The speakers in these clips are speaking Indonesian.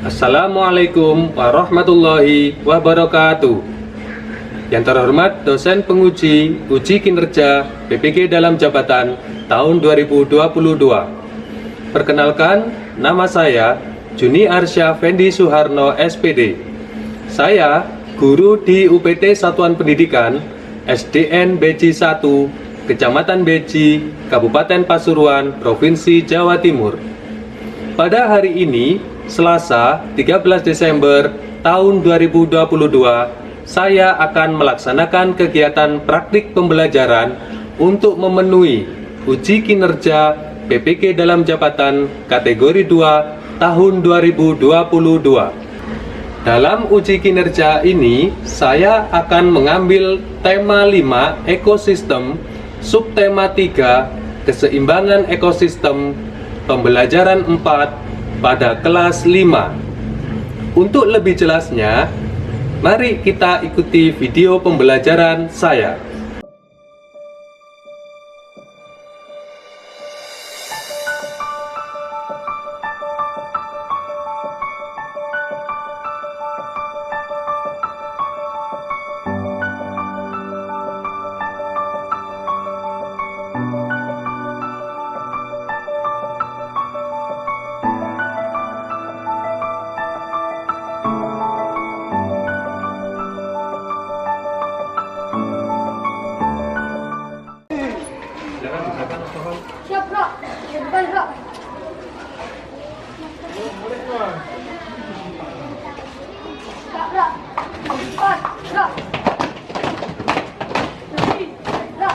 Assalamualaikum warahmatullahi wabarakatuh. Yang terhormat dosen penguji uji kinerja PPG dalam jabatan tahun 2022. Perkenalkan, nama saya Juni Arsya Fendi Suharno SPD. Saya guru di UPT Satuan Pendidikan SDN Beji 1, Kecamatan Beji, Kabupaten Pasuruan, Provinsi Jawa Timur. Pada hari ini, Selasa 13 Desember tahun 2022, saya akan melaksanakan kegiatan praktik pembelajaran untuk memenuhi uji kinerja PPG dalam jabatan kategori 2 tahun 2022. Dalam uji kinerja ini, saya akan mengambil tema 5 ekosistem, subtema 3 keseimbangan ekosistem, pembelajaran 4 pada kelas 5. Untuk lebih jelasnya, mari kita ikuti video pembelajaran saya. Siap, Bro. Depan, Bro. Siap, Bro. Empat, Bro. Bro.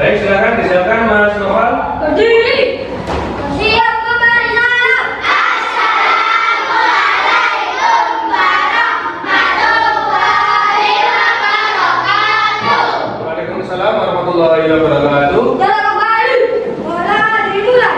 Baik, silakan disiapkan Mas Noval. Berdiri. Siap kembali dalam. Assalamualaikum warahmatullahi wabarakatuh. Waalaikumsalam warahmatullahi wabarakatuh. Jalan kembali. Mulai dimulai.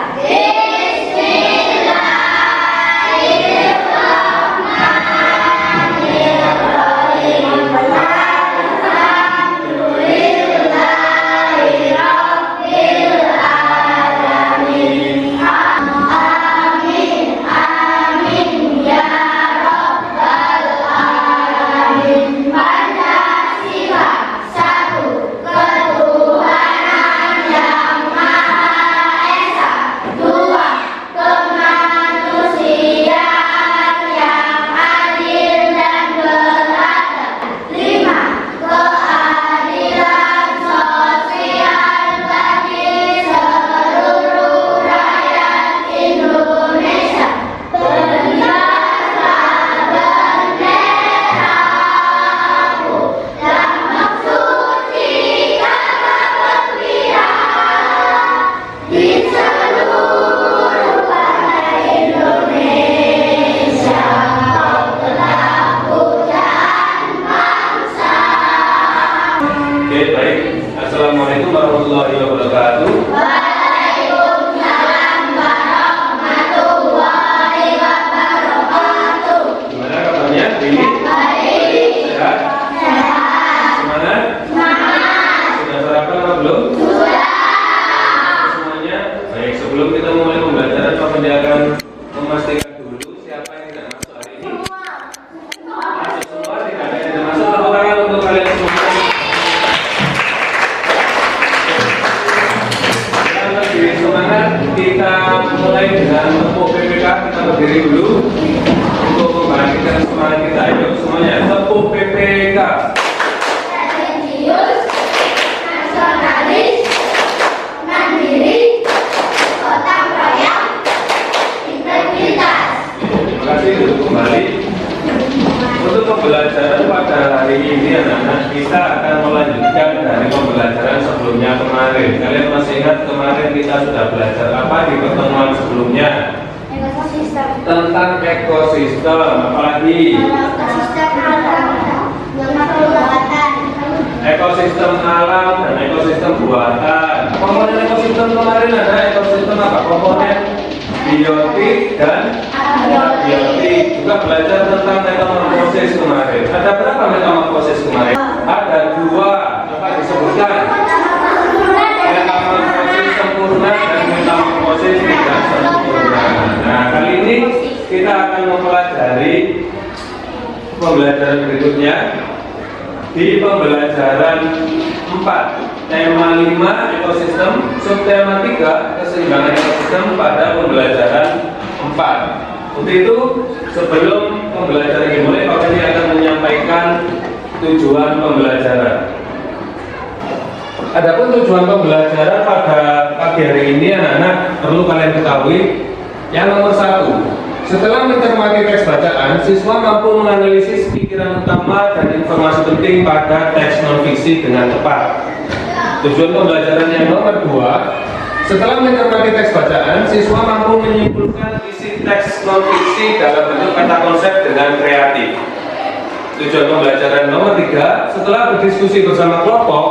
Oke, baik. Assalamualaikum warahmatullahi wabarakatuh. Gimana kabarnya? Sehat? Semangat? Sudah sarapan atau belum? Semuanya? Baik, sebelum kita mulai pembelajaran, Pak Fendi akan memastikan dulu siapa yang tidak masuk hari ini. Masuk semua, tidak ada yang tidak masuk. Tepuk tangan untuk kalian semua. Yang lebih semangat, kita mulai dengan tepuk PPK. Kita berdiri dulu untuk membangkitkan semangat kita. Ayo semuanya, tepuk PPK. Religius, nasionalis, mandiri, gotong royong, integritas. Terima kasih, duduk kembali. Untuk pembelajaran pada hari ini anak-anak kita akan mulai melanjutkan dari pembelajaran sebelumnya kemarin. Kalian masih ingat kemarin kita sudah belajar apa di pertemuan sebelumnya? Ekosistem. Tentang ekosistem, apalagi Ekosistem alam yang buatan. ekosistem alam dan ekosistem buatan. Komponen ekosistem kemarin ada ekosistem apa? Komponen biotik dan abiotik. Juga belajar tentang metamorfosis kemarin. Ada berapa metamorfosis kemarin? Ada 2. Coba disebutkan. Metamorfosis sempurna dan metamorfosis tidak sempurna. Nah, kali ini kita akan mempelajari pembelajaran berikutnya di pembelajaran 4, tema 5 ekosistem, subtema 3 keseimbangan ekosistem pada pembelajaran 4. Untuk itu, sebelum pembelajaran dimulai, Pak Fendi akan menyampaikan tujuan pembelajaran. Adapun tujuan pembelajaran pada pagi hari ini, anak-anak perlu kalian ketahui. Yang nomor 1, setelah mencermati teks bacaan, siswa mampu menganalisis pikiran utama dan informasi penting pada teks non-fiksi dengan tepat. Tujuan pembelajaran yang nomor 2, setelah mencermati teks bacaan, siswa mampu menyimpulkan isi teks non-fiksi dalam bentuk kata konsep dengan kreatif. Tujuan pembelajaran nomor 3, setelah berdiskusi bersama kelompok,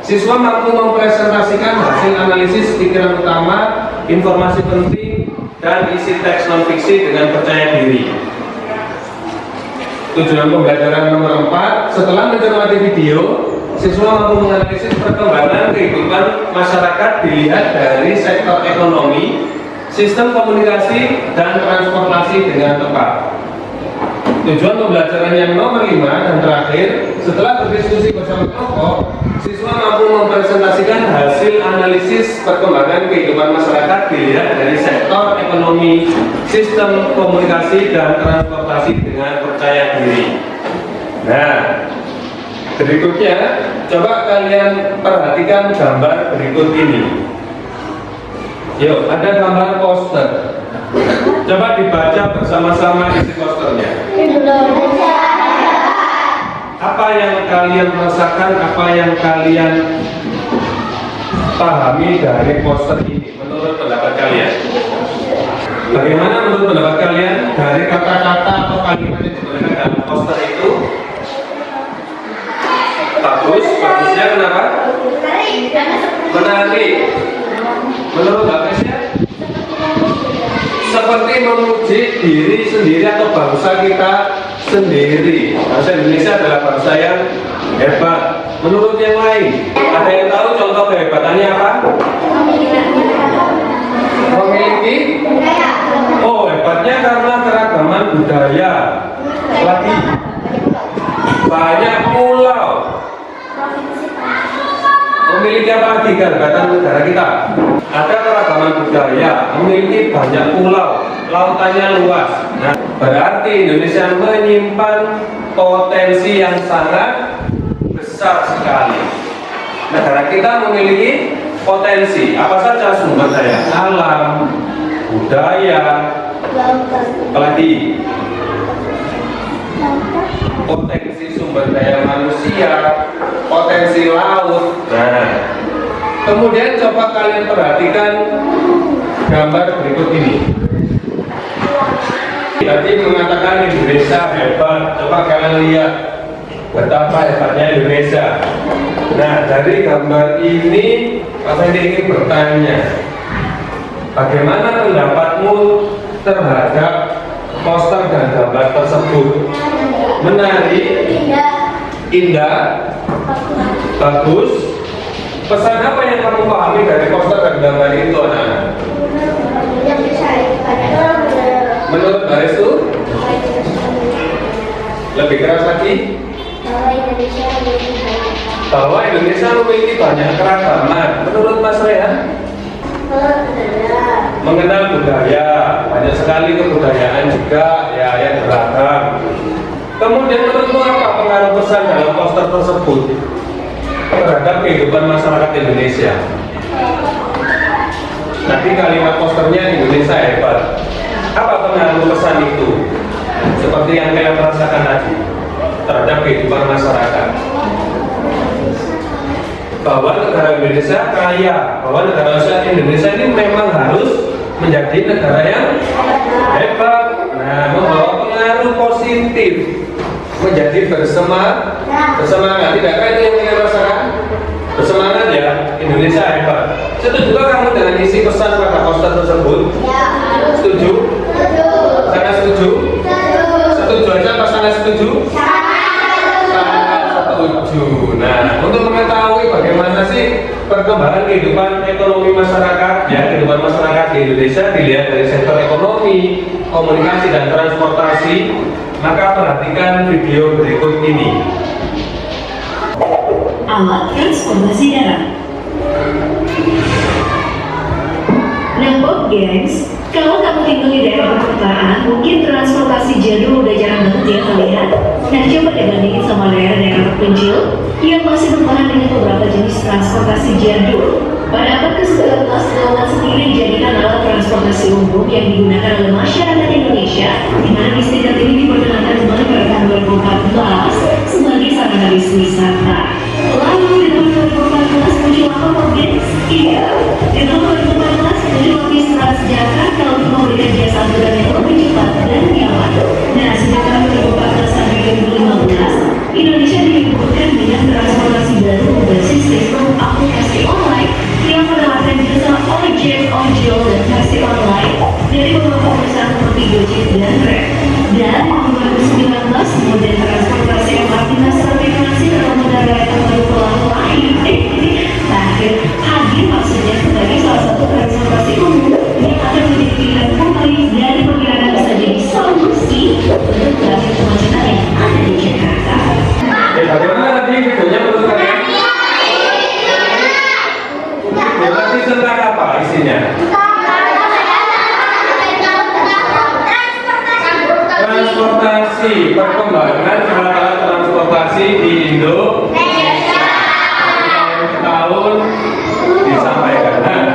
siswa mampu mempresentasikan hasil analisis pikiran utama, informasi penting, dan isi teks non-fiksi dengan percaya diri. Tujuan pembelajaran nomor 4, setelah mencermati video, siswa mampu menganalisis perkembangan kehidupan masyarakat dilihat dari sektor ekonomi, sistem komunikasi, dan transportasi dengan tepat. Tujuan pembelajaran yang nomor 5 dan terakhir, setelah berdiskusi bersama kelompok, siswa mampu mempresentasikan hasil analisis perkembangan kehidupan masyarakat dilihat dari sektor ekonomi, sistem komunikasi, dan transportasi dengan percaya diri. Nah, berikutnya, coba kalian perhatikan gambar berikut ini. Yuk, ada gambar poster. Coba dibaca bersama-sama isi posternya. Apa yang kalian rasakan, apa yang kalian pahami dari poster ini menurut pendapat kalian? Bagaimana menurut pendapat kalian dari kata-kata atau kalimat yang digunakan dalam poster itu? Bagus, bagusnya kenapa? Menarik. Menurut bagusnya? Seperti memuji diri sendiri atau bangsa kita sendiri. Bahasa Indonesia adalah bangsa yang hebat. Menurut yang lain, ada yang tahu contoh kehebatannya apa? Memiliki? Oh, hebatnya karena keragaman budaya. Lagi banyak pulau. Memiliki apa lagi kehebatan negara kita? Ada keragaman budaya, memiliki banyak pulau, lautannya luas. Nah, berarti Indonesia menyimpan potensi yang sangat besar sekali. Negara kita memiliki potensi apa saja sumber daya alam, budaya, apalagi potensi sumber daya manusia, potensi laut. Nah, kemudian coba kalian perhatikan gambar berikut ini. Tadi mengatakan Indonesia hebat. Coba kalian lihat betapa hebatnya Indonesia. Nah, dari gambar ini Pak Fendi ingin bertanya, bagaimana pendapatmu terhadap poster dan gambar tersebut? Menarik, indah, bagus. Pesan apa yang kamu pahami dari poster dan gambar itu, anak-anak? Menurut Mbak Restu? Lebih keras lagi? Bahwa Indonesia memiliki banyak keragaman. Menurut Mas Rehan? Mengenal budaya, banyak sekali kebudayaan juga ya yang beragam. Kemudian menurutmu apa pengaruh pesan dalam poster tersebut terhadap kehidupan masyarakat Indonesia? Nanti kalimat posternya Indonesia hebat. Apa pengaruh pesan itu? Seperti yang kalian rasakan tadi terhadap kehidupan masyarakat. bahwa negara Indonesia kaya, bahwa negara Indonesia ini memang harus menjadi negara yang hebat. Nah, membawa pengaruh positif, menjadi bersemangat. Tidakkah itu yang kita rasakan? Bersemangat ya, Indonesia hebat. Setuju juga kamu dengan isi pesan pada poster tersebut? Ya. Setuju? Setuju. Sangat setuju? Setuju. Setuju aja apa sangat setuju? Sangat setuju. Nah, untuk mengetahui bagaimana sih perkembangan kehidupan ekonomi masyarakat, ya kehidupan masyarakat di Indonesia dilihat dari sektor ekonomi, komunikasi dan transportasi, maka perhatikan video berikut ini. Alat transportasi darat. Nah, gengs, kalau kamu tinggal di daerah perkotaan, mungkin transportasi jadul udah jarang banget ya kalian. Nah, coba deh bandingin sama daerah-daerah terpencil yang masih bertahan dengan beberapa jenis transportasi jadul. Pada abad ke-19, dollar sendiri dijadikan alat transportasi umum yang digunakan oleh masyarakat Indonesia, di mana istilah ini diperkenalkan kembali pada tahun 2014 sebagai sarana wisata. Lalu di tahun 2014 muncul apa gengs? Iya, di tahun 2014 muncul bis Transjakarta untuk memberikan jasa angkutan yang lebih cepat dan nyaman. Nah, sejak tahun 2014 sampai 2015, Indonesia dihubungkan dengan transportasi baru berbasis sistem aplikasi online yang menawarkan jasa ojek, ojol, dan taksi online dari beberapa perusahaan seperti Gojek dan Grab. Dan tahun 2019, model transportasi MRT Mass Rapid Transit atau moda kereta baru pelan lain hadir maksudnya sebagai salah satu transportasi umum yang akan menjadi pilihan kembali dari perkiraan bisa jadi solusi untuk mengurangi kemacetan yang ada di Jakarta. Bagaimana tadi videonya menurut kalian? Ya, tadi tentang apa isinya? Transportasi, perkembangan alat transportasi di Indonesia tahun disampaikan. Nah,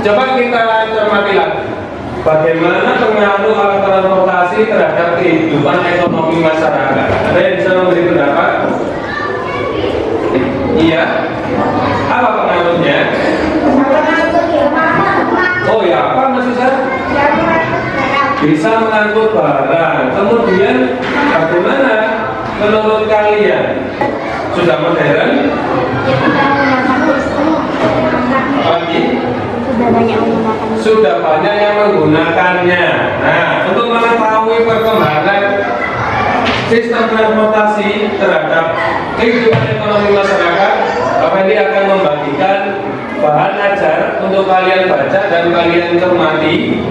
coba kita cermati lagi bagaimana pengaruh alat transportasi terhadap kehidupan ekonomi masyarakat. Ada yang bisa memberi pendapat? Iya. Apa pengaruhnya? Oh ya, apa maksudnya? Bisa mengangkut barang. Kemudian bagaimana menurut kalian? Sudah modern? Lagi? Sudah banyak yang menggunakannya. Nah, untuk mengetahui perkembangan sistem transportasi terhadap kehidupan ekonomi masyarakat, Bapak ini akan membagikan bahan ajar untuk kalian baca dan kalian cermati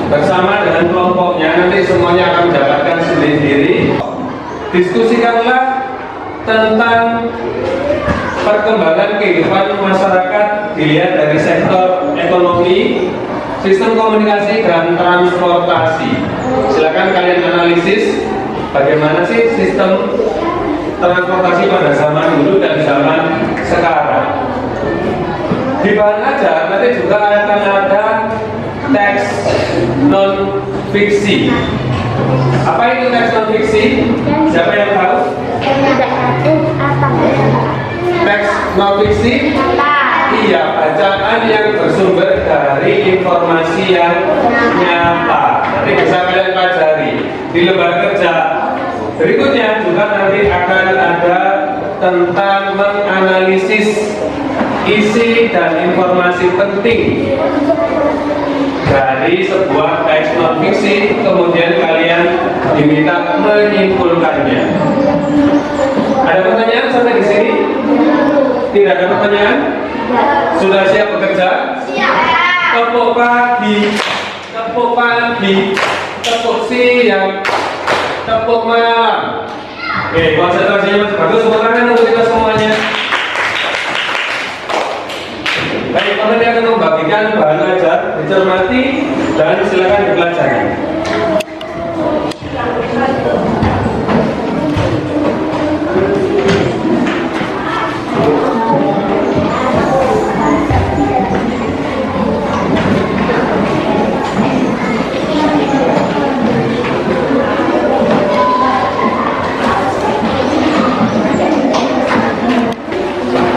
bersama dengan kelompoknya. Nanti semuanya akan mendapatkan sendiri-sendiri. Diskusikanlah tentang perkembangan kehidupan masyarakat dilihat dari sektor ekonomi, sistem komunikasi dan transportasi. Silakan kalian analisis bagaimana sih sistem transportasi pada zaman dulu dan zaman sekarang. Di bahan ajar nanti juga akan ada teks non fiksi. Apa itu teks non fiksi? Siapa yang tahu? Teks non fiksi? Iya, bacaan yang bersumber dari informasi yang nyata. Nanti bisa kalian pelajari di lembar kerja. Berikutnya juga nanti akan ada tentang menganalisis isi dan informasi penting dari sebuah teks non fiksi, kemudian kalian diminta menyimpulkannya. Ada pertanyaan sampai di sini? Tidak ada pertanyaan? Sudah siap bekerja? Siap. Tepuk pagi, tepuk pagi, tepuk siang, tepuk malam. Oke, konsentrasinya masih bagus. Tepuk tangan untuk kita semuanya. Baik, nanti akan membagikan bahan ajar, dicermati dan silakan dipelajari.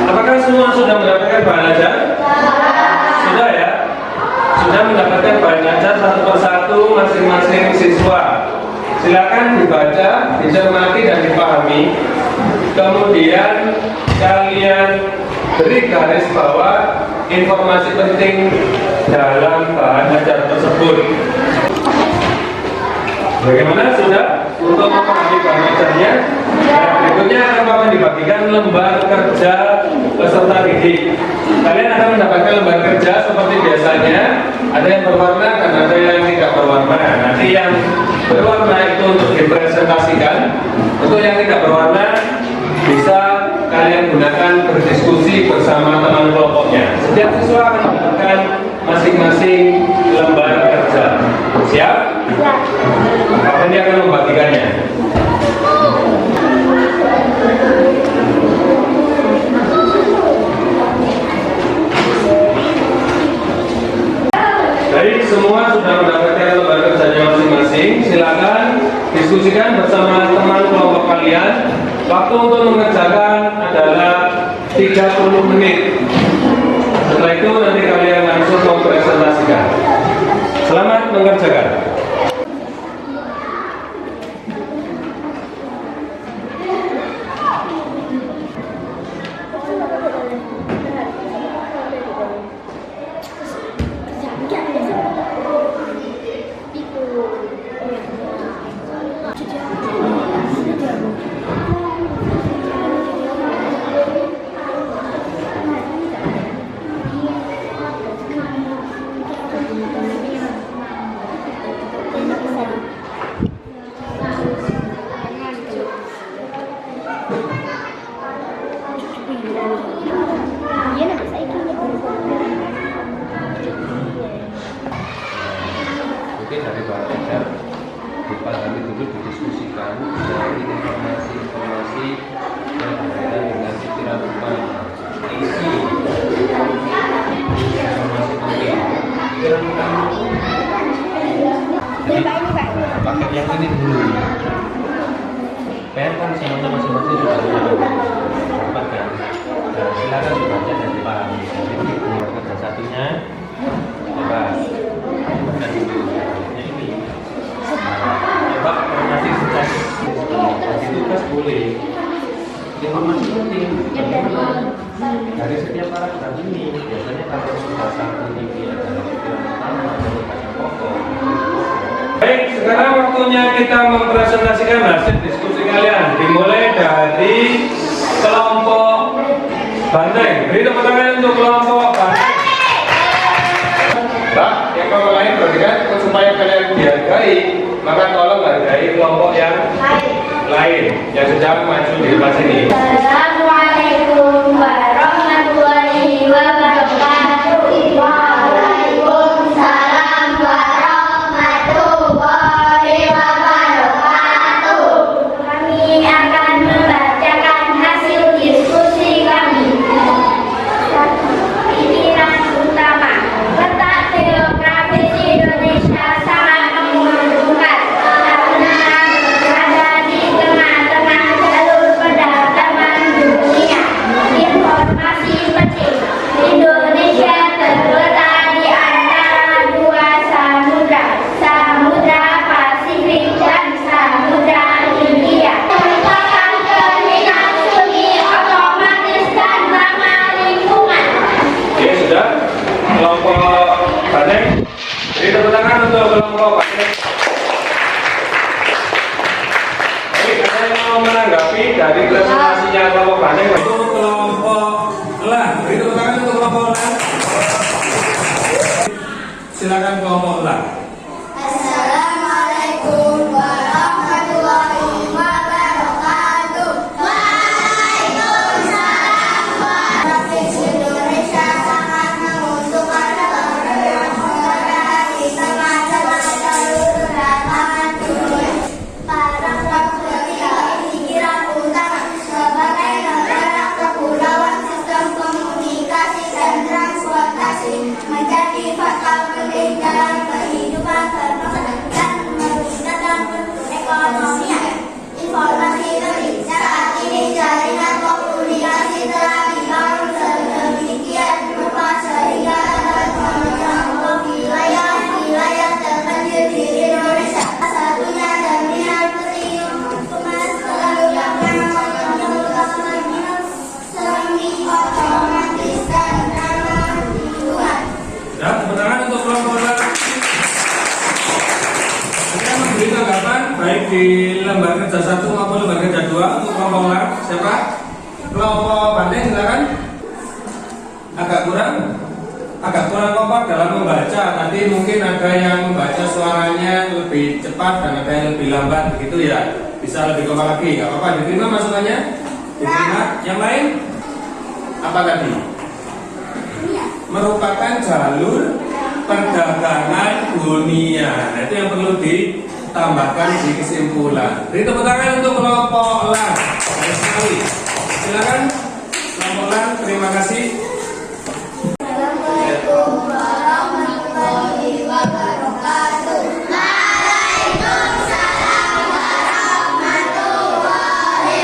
Apakah semua mendapatkan bahan ajar? Sudah ya? Sudah mendapatkan bahan ajar satu persatu masing-masing siswa. Silakan dibaca, dicermati dan dipahami. Kemudian kalian beri garis bawah informasi penting dalam bahan ajar tersebut. Bagaimana sudah untuk memahami bahan ajarnya? Nah, berikutnya akan dibagikan lembar kerja peserta didik. Kalian akan mendapatkan lembar kerja seperti biasanya. Ada yang berwarna dan ada yang tidak berwarna. Nanti yang berwarna itu untuk dipresentasikan. Untuk yang tidak berwarna bisa kalian gunakan berdiskusi bersama teman kelompoknya. Setiap siswa akan mendapatkan masing-masing lembar kerja. Siap? Siap. Kapan dia akan membagikannya? Baik, semua sudah mendapatkan lembar kerjanya masing-masing. Silakan diskusikan bersama teman kelompok kalian. Waktu untuk mengerjakan adalah 30 menit. Setelah itu nanti kalian langsung mempresentasikan. Selamat mengerjakan. Oke, dari bahan ajar dipahami dulu, didiskusikan dari informasi-informasi yang berkaitan dengan pikiran depan isi informasi penting. Pikiran utama. Jadi pakai yang ini dulu. Pen kan semuanya masing-masing sudah dapatkan. Dan silakan dibaca dan dipahami. Jadi kerja satunya coba dan ini coba informasi sukses kasih tugas boleh, informasi penting dari setiap paragraf ini. Biasanya kalau sudah satu ini adalah pikiran utama dan bagian pokok. Baik, sekarang waktunya kita mempresentasikan hasil diskusi kalian. Dimulai dari kelompok Banteng. Beri tepuk tangan untuk kelompok Banteng. Mbak, yang kelompok lain perhatikan supaya kalian dihargai, maka tolong hargai kelompok yang lain yang sedang maju di depan sini. Assalamualaikum warahmatullahi wabarakatuh. Waalaikumsalam warahmatullahi wabarakatuh. Kami akan membacakan hasil diskusi kami. Pikiran utama. Letak geografis Indonesia sangat menguntungkan karena berada di tengah-tengah jalur perdagangan dunia. Informasi penting: Indonesia terletak di antara dua samudra, Samudra Pasifik dan Samudra Hindia. Merupakan terminal sungai otomatis dan ramah lingkungan. Oke, sudah. Kelompok Banteng, beri tepuk tangan untuk kelompok Banteng. Baik, ada yang mau menanggapi dari presentasinya kelompok Banteng? Untuk kelompok Elang, beri tepuk tangan untuk kelompok Elang. Silakan kelompok Elang. Assalamualaikum warahmatullahi wabarakatuh. Waalaikumsalam warahmatullahi Indonesia sangat menguntungkan karena berada di tengah-tengah jalur perdagangan dunia. Paragraf ketiga, pikiran utama. Sebagai negara kepulauan, sistem komunikasi dan transportasi menjadi faktor penting dalam kehidupan kerja 1 maupun lembar kerja 2 untuk kelompok ulang. Siapa? Kelompok banding silakan. Agak kurang kompak dalam membaca. Tadi mungkin ada yang membaca suaranya lebih cepat dan ada yang lebih lambat, begitu ya. Bisa lebih kompak lagi, nggak apa-apa. Diterima masukannya? Diterima. Yang lain? Apa tadi? Merupakan jalur perdagangan dunia. Nah, itu yang perlu ditambahkan di kesimpulan. Beri tepuk tangan untuk kelompok lang. Baik sekali. Silakan kelompok lang. Terima kasih. Assalamualaikum warahmatullahi wabarakatuh. Waalaikumsalam warahmatullahi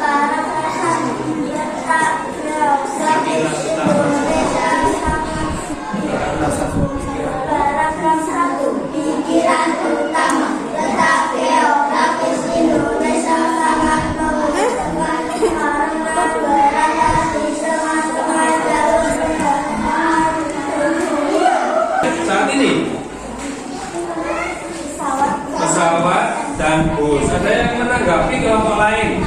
wabarakatuh. Paragraf 1. Pikiran utama letak geografis Indonesia sangat menguntungkan karena berada di tengah-tengah jalur perdagangan dunia. Saat ini pesawat dan bus. Ada yang menanggapi kelompok lain?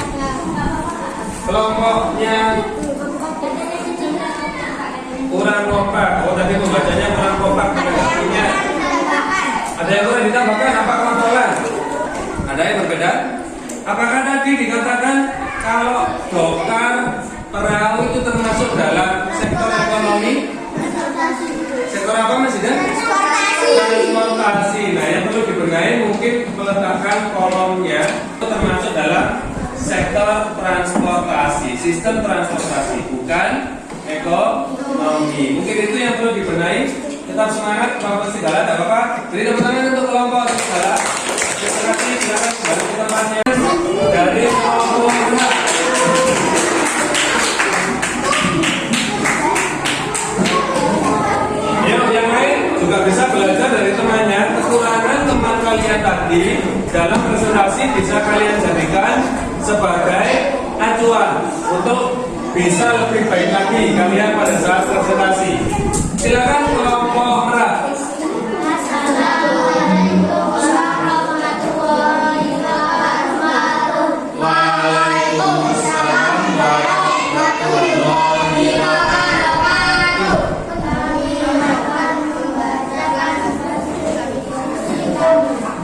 Kelompoknya kurang kompak. Oh, tadi membacanya kurang kompak menanggapinya. Ada yang boleh ditambahkan? Apa kelompok lain? Ada yang berbeda? Apakah tadi dikatakan kalau dokar perahu itu termasuk dalam sektor ekonomi? Sektor apa Mas Ida? Transportasi. Nah, yang perlu dibenahi mungkin meletakkan kolomnya itu termasuk dalam sektor transportasi, sistem transportasi, bukan ekonomi. Mungkin itu yang perlu dibenahi. Tetap semangat kelompok segala, tidak apa-apa. Beri tepuk tangan untuk kelompok segala. Terima kasih. Silakan kembali ke tempatnya dari kelompok kedua. Yang lain juga bisa belajar dari temannya. Kekurangan teman kalian tadi dalam presentasi bisa kalian jadikan sebagai acuan untuk bisa lebih baik lagi kalian pada saat presentasi. Silakan kelompok merah. Assalamualaikum warahmatullahi wabarakatuh. Waalaikumsalam warahmatullahi wabarakatuh. Kami akan membacakan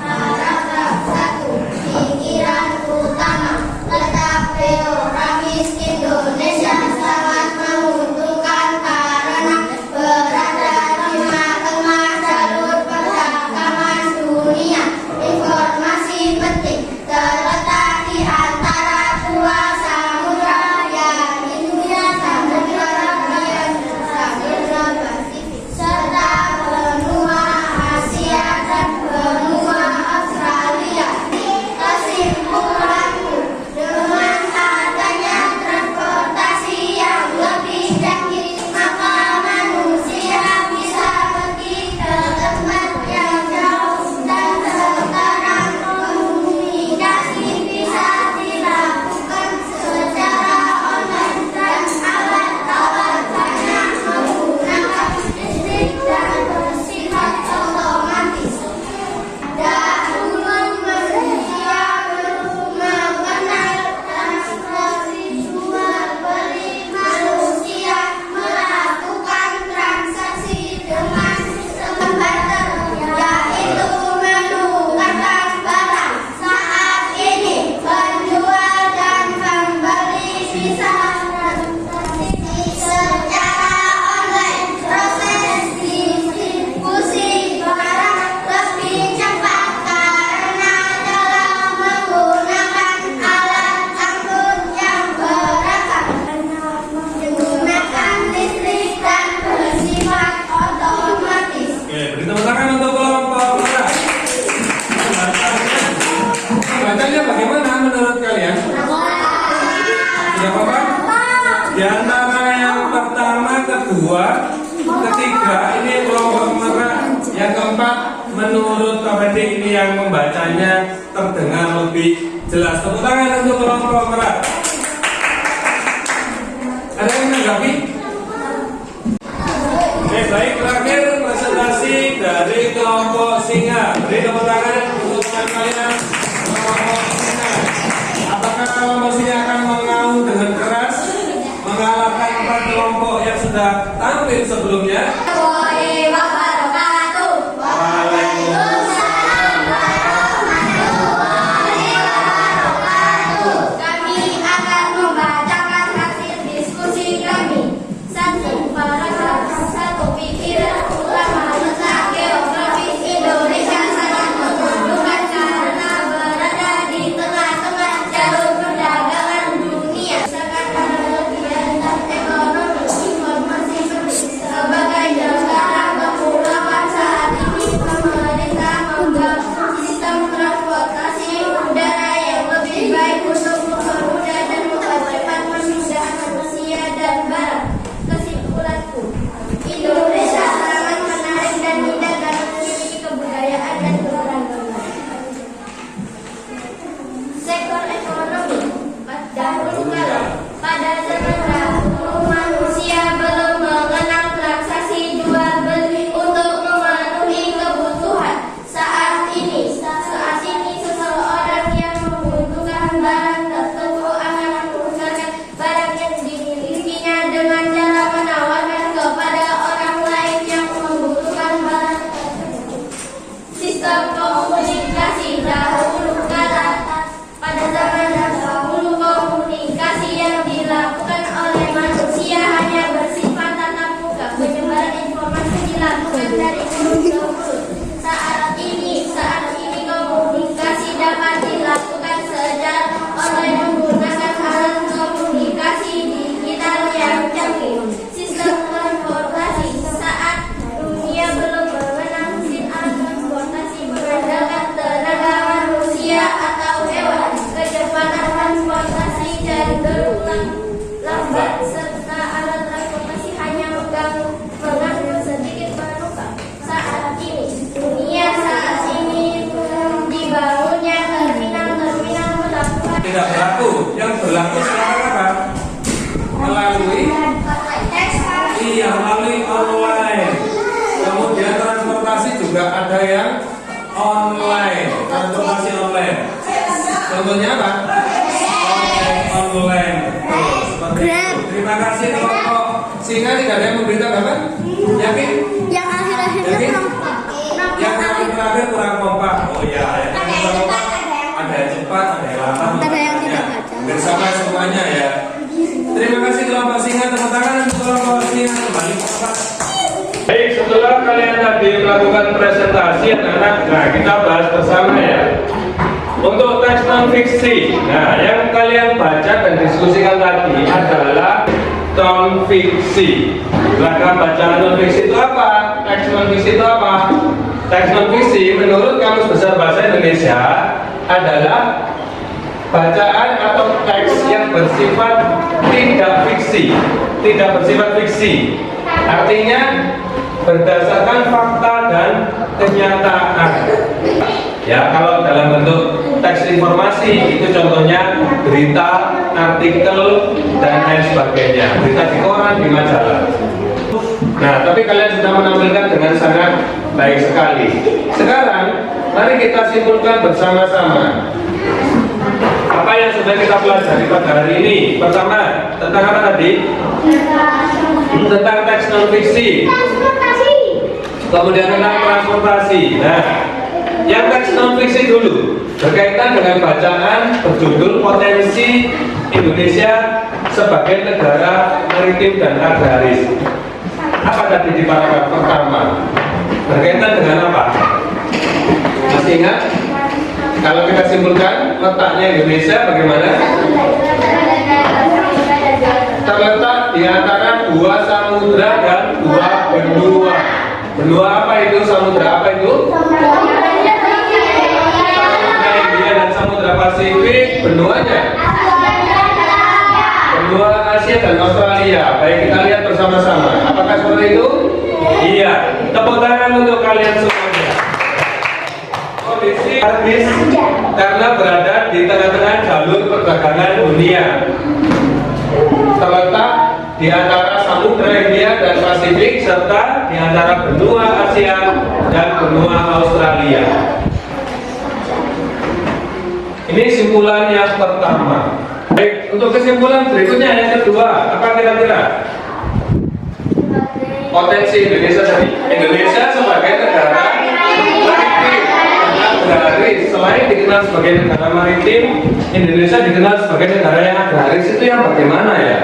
paragraf 1. Pikiran utama letak geografis Indonesia sangat menguntungkan karena berada di tengah jalur perdagangan dunia. Informasi penting terletak di antara dua samudra, yakni Hindia Samudra dan Samudra Pasifik, serta benua Asia dan benua Australia. Kesimpulanku, dengan adanya transportasi yang lebih canggih, maka manusia bisa pergi ke tempat yang jauh dan sekarang komunikasi bisa dilakukan secara online dan alat-alat banyak menggunakan listrik dan bersifat otomatis. Dahulu manusia belum mengenal transaksi jual beli. Manusia melakukan transaksi dengan sistem barter, yaitu menukarkan barang. Saat ini penjual dan pembeli bisa transaksi secara online. Proses distribusi barang lebih cepat karena dalam menggunakan alat angkut yang beragam, menggunakan listrik dan bersifat otomatis. Oke, beri tepuk tangan untuk kelompok merah. Bacanya bagaimana menurut kalian? Tidak apa-apa? Di antara yang pertama, kedua, ketiga, ini kelompok merah. Yang keempat, menurut KPD ini yang membacanya terdengar lebih jelas. Tepuk tangan untuk kelompok merah. Ada yang menanggapi? dari kelompok singa. Beri tepuk tangan untuk teman kalian kelompok singa. Apakah kelompok singa akan mengaum dengan keras mengalahkan 4 kelompok yang sudah tampil sebelumnya? Warahmatullahi wabarakatuh. Waalaikumsalam warahmatullahi wabarakatuh. Kami akan membacakan hasil diskusi kami. 1. Paragraf 1. Pikiran ulama tentang geografi Indonesia sangat menguntungkan karena berada di tengah-tengah jalur perdagangan dunia. Sekarang kelebihan dan ekonomi informasi penting sebagai negara kepulauan saat ini pemerintah membangun sistem transportasi udara yang lebih baik untuk mempermudah dan mempercepat pemindahan manusia dan barang. Kesimpulanku, Indonesia sangat menarik dan indah karena memiliki kebudayaan dan keberagaman. Sektor ekonomi. Dahulu kala, pada zaman dahulu manusia belum mengenal transaksi jual beli untuk memenuhi kebutuhan. Saat ini seseorang yang membutuhkan barang tertentu akan menukarkan barang yang dimilikinya dengan cara menawarkan kepada orang lain yang membutuhkan barang tersebut. Sistem komunikasi dahulu kala. Pada zaman dahulu komunikasi yang dilakukan oleh manusia hanya bersifat tatap muka. Penyebaran informasi dilakukan dari mulut ke mulut. Saat ini komunikasi dapat dilakukan secara oleh menggunakan alat komunikasi digital yang canggih. Sistem transportasi saat dunia belum mengenal mesin alat transportasi mengandalkan tenaga manusia atau hewan. Kecepatan transportasi cenderung lambat serta alat transportasi hanya mengambil sedikit penumpang. Saat ini dibangunnya terminal melakukan Tidak berlaku. Yang berlaku sekarang apa? Melalui online. Kemudian transportasi juga ada yang online. Transportasi online. Contohnya apa? Online. Seperti itu. Terima kasih kelompok singa. Tidak ada yang memberitahu apa? Yakin? yang akhir-akhirnya Yakin? kurang Yang terakhir kurang kompak. Oh iya, yang kurang kompak. Ada yang cepat, ada yang lambat. Ada yang tidak baca. Bersama semuanya ya. Terima kasih kelompok singa. Tepuk tangan untuk kelompok singa. Kembali ke tempat. Baik, setelah kalian tadi melakukan presentasi anak-anak, nah kita bahas bersama ya. Untuk teks non fiksi, nah yang kalian baca dan diskusikan tadi adalah non fiksi. Ragam bacaan non fiksi itu apa? Teks non fiksi itu apa? Teks non fiksi menurut Kamus Besar Bahasa Indonesia adalah bacaan atau teks yang bersifat tidak fiksi, tidak bersifat fiksi. Artinya berdasarkan fakta dan kenyataan. Ya, kalau dalam bentuk teks informasi itu contohnya berita, artikel, dan lain sebagainya. Berita di koran, di majalah. Nah, tapi kalian sudah menampilkan dengan sangat baik sekali. Sekarang, mari kita simpulkan bersama-sama. Apa yang sudah kita pelajari pada hari ini? Pertama, tentang apa tadi? Tentang teks non fiksi. Kemudian tentang transportasi. Nah, yang teks non fiksi dulu berkaitan dengan bacaan berjudul Potensi Indonesia sebagai Negara Maritim dan Agraris. Apa tadi di paragraf pertama? Berkaitan dengan apa? Masih ingat? Kalau kita simpulkan letaknya Indonesia bagaimana? Terletak di antara 2 samudra dan 2 benua. Benua apa itu? Samudra apa itu? Samudra India dan Samudra Pasifik. Benuanya? Benua Asia dan Australia. Baik, kita lihat bersama-sama. Apakah seperti itu? Iya. Tepuk tangan untuk kalian semuanya. Kondisi artis karena berada di tengah-tengah jalur perdagangan dunia. Terletak di antara Samudra Hindia dan Pasifik serta di antara benua Asia dan benua Australia. Ini simpulan yang pertama. Baik, untuk kesimpulan berikutnya yang kedua, apa kira-kira? Potensi Indonesia tadi. Indonesia sebagai negara maritim dan agraris. Selain dikenal sebagai negara maritim, Indonesia dikenal sebagai negara yang agraris. Itu yang bagaimana ya?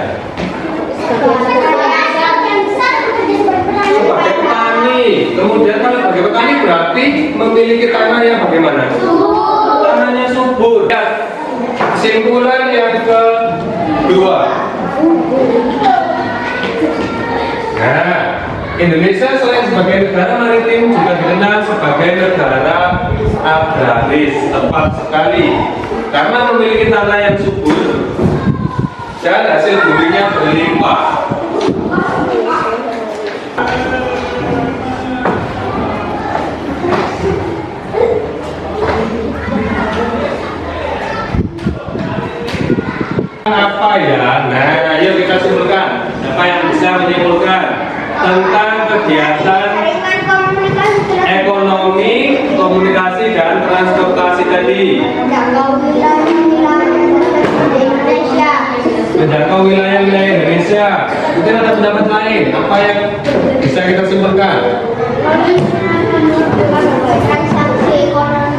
Sebagai petani. Kemudian kalau sebagai petani berarti memiliki tanah yang bagaimana? Tanahnya subur. Ya. Kesimpulan yang kedua. Nah, Indonesia selain sebagai negara maritim juga dikenal sebagai negara agraris. Tepat sekali. Karena memiliki tanah yang subur dan hasil buminya berlimpah. Apa ya? Nah, ayo kita simpulkan. Siapa yang bisa menyimpulkan tentang kegiatan ekonomi, komunikasi, dan transportasi tadi? Menjangkau wilayah-wilayah Indonesia. Mungkin ada pendapat lain. Apa yang bisa kita simpulkan?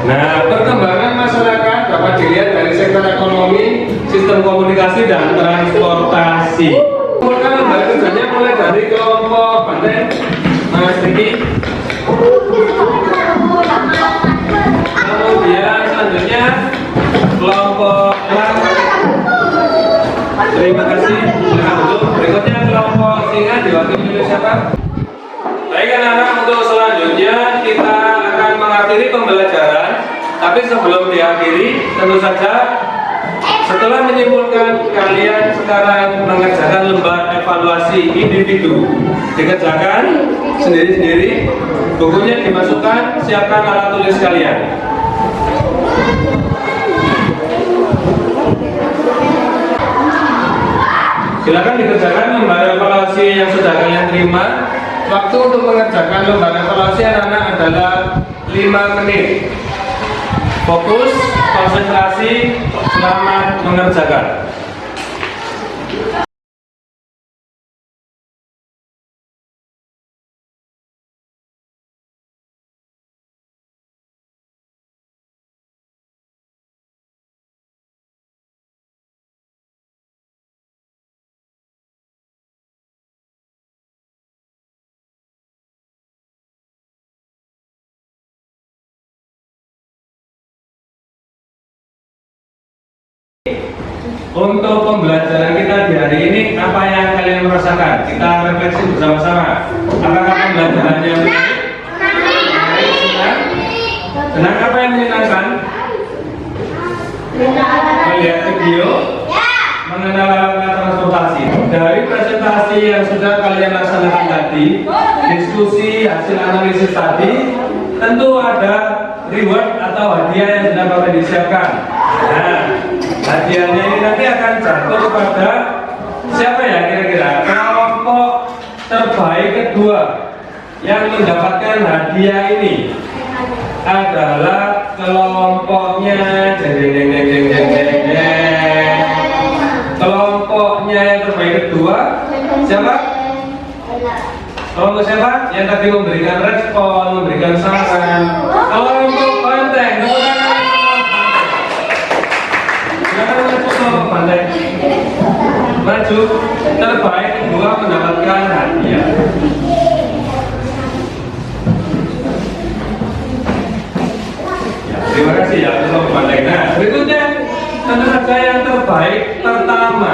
Nah, perkembangan masyarakat dapat dilihat dari sektor ekonomi, sistem komunikasi, dan transportasi. Kemudian lembaga kerjanya mulai dari kelompok Banten, Mas Diki. Kemudian selanjutnya kelompok terima kasih. Berikutnya kelompok Singa diwakili oleh siapa? Baik anak-anak, untuk selanjutnya kita akan mengakhiri pembelajaran. Tapi sebelum diakhiri, tentu saja setelah menyimpulkan, kalian sekarang mengerjakan lembar evaluasi individu. Dikerjakan sendiri-sendiri, bukunya dimasukkan, siapkan alat tulis kalian. Silakan dikerjakan lembar evaluasi yang sudah kalian terima. Waktu untuk mengerjakan lembar evaluasi anak-anak adalah 5 menit. Fokus, konsentrasi, selamat mengerjakan. Untuk pembelajaran kita di hari ini, apa yang kalian merasakan? Kita refleksi bersama-sama. Apakah pembelajarannya menarik? Senang? Senang apa yang menyenangkan? Melihat video mengenal alat transportasi. Dari presentasi yang sudah kalian laksanakan tadi, diskusi hasil analisis tadi, tentu ada reward atau hadiah yang sudah Bapak disiapkan. Nah, hadiahnya ini nanti akan jatuh kepada siapa ya kira-kira? Kelompok terbaik kedua yang mendapatkan hadiah ini adalah kelompoknya kelompoknya yang terbaik kedua siapa? Kelompok siapa? Yang tadi memberikan respon, memberikan saran. Kelompok Banteng. Maju, terbaik kedua mendapatkan hadiah. Ya, terima kasih ya untuk Banteng. Nah, berikutnya tentu saja yang terbaik pertama.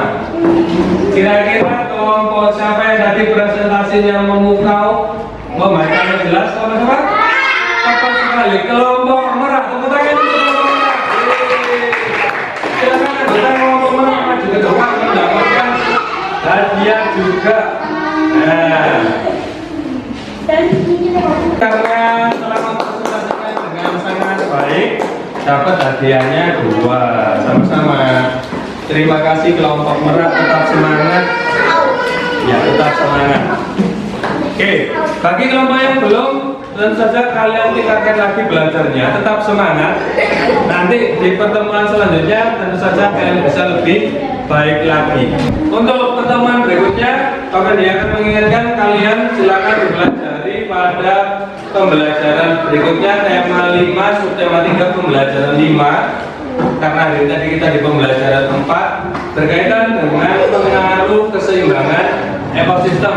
Kira-kira kelompok siapa yang tadi presentasinya memukau, membacanya jelas, kelompok siapa? Tepat sekali, kelompok merah. Tepuk tangan untuk kelompok merah. Silakan anggota kelompok merah maju ke depan mendapatkan hadiah juga. Nah, karena telah mempresentasikan dengan sangat baik, dapat hadiahnya 2 sama-sama. Terima kasih kelompok merah, tetap semangat. Ya, tetap semangat. Oke, bagi kelompok yang belum, tentu saja kalian tingkatkan lagi belajarnya, tetap semangat. Nanti di pertemuan selanjutnya, tentu saja kalian bisa lebih baik lagi. Untuk pertemuan berikutnya, Pak dia akan mengingatkan kalian silakan dipelajari pada pembelajaran berikutnya tema 5, subtema 3, pembelajaran 5. Karena hari tadi kita di pembelajaran 4 berkaitan dengan pengaruh keseimbangan ekosistem.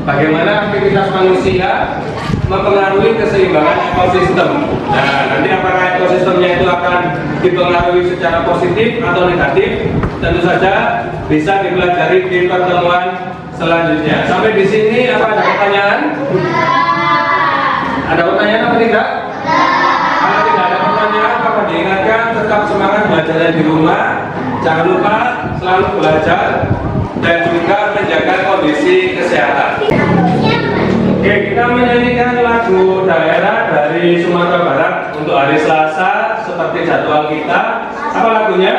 Bagaimana aktivitas manusia mempengaruhi keseimbangan ekosistem. Nah, nanti apakah ekosistemnya itu akan dipengaruhi secara positif atau negatif? Tentu saja bisa dipelajari di pertemuan selanjutnya. Sampai di sini apa ada pertanyaan? Ada pertanyaan apa tidak? Kalau tidak ada pertanyaan, maka diingatkan tetap semangat belajar di rumah. Jangan lupa selalu belajar dan juga menjaga kondisi kesehatan. Oke, kita menyanyikan lagu daerah dari Sumatera Barat untuk hari Selasa seperti jadwal kita. Apa lagunya?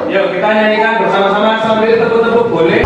Yuk kita nyanyikan bersama-sama sambil tepuk-tepuk boleh.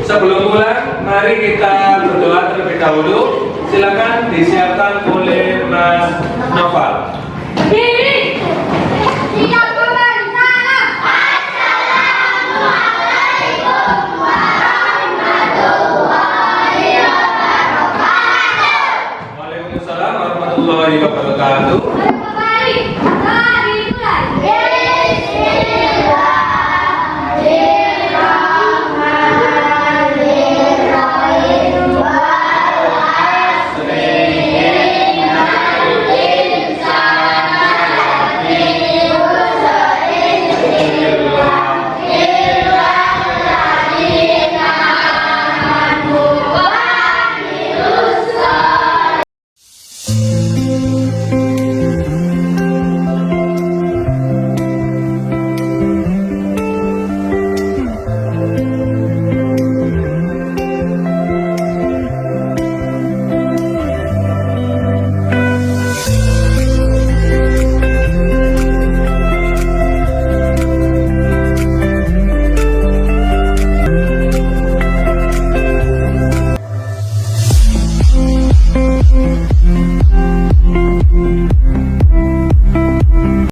Sebelum pulang, mari kita berdoa terlebih dahulu. Silakan disiapkan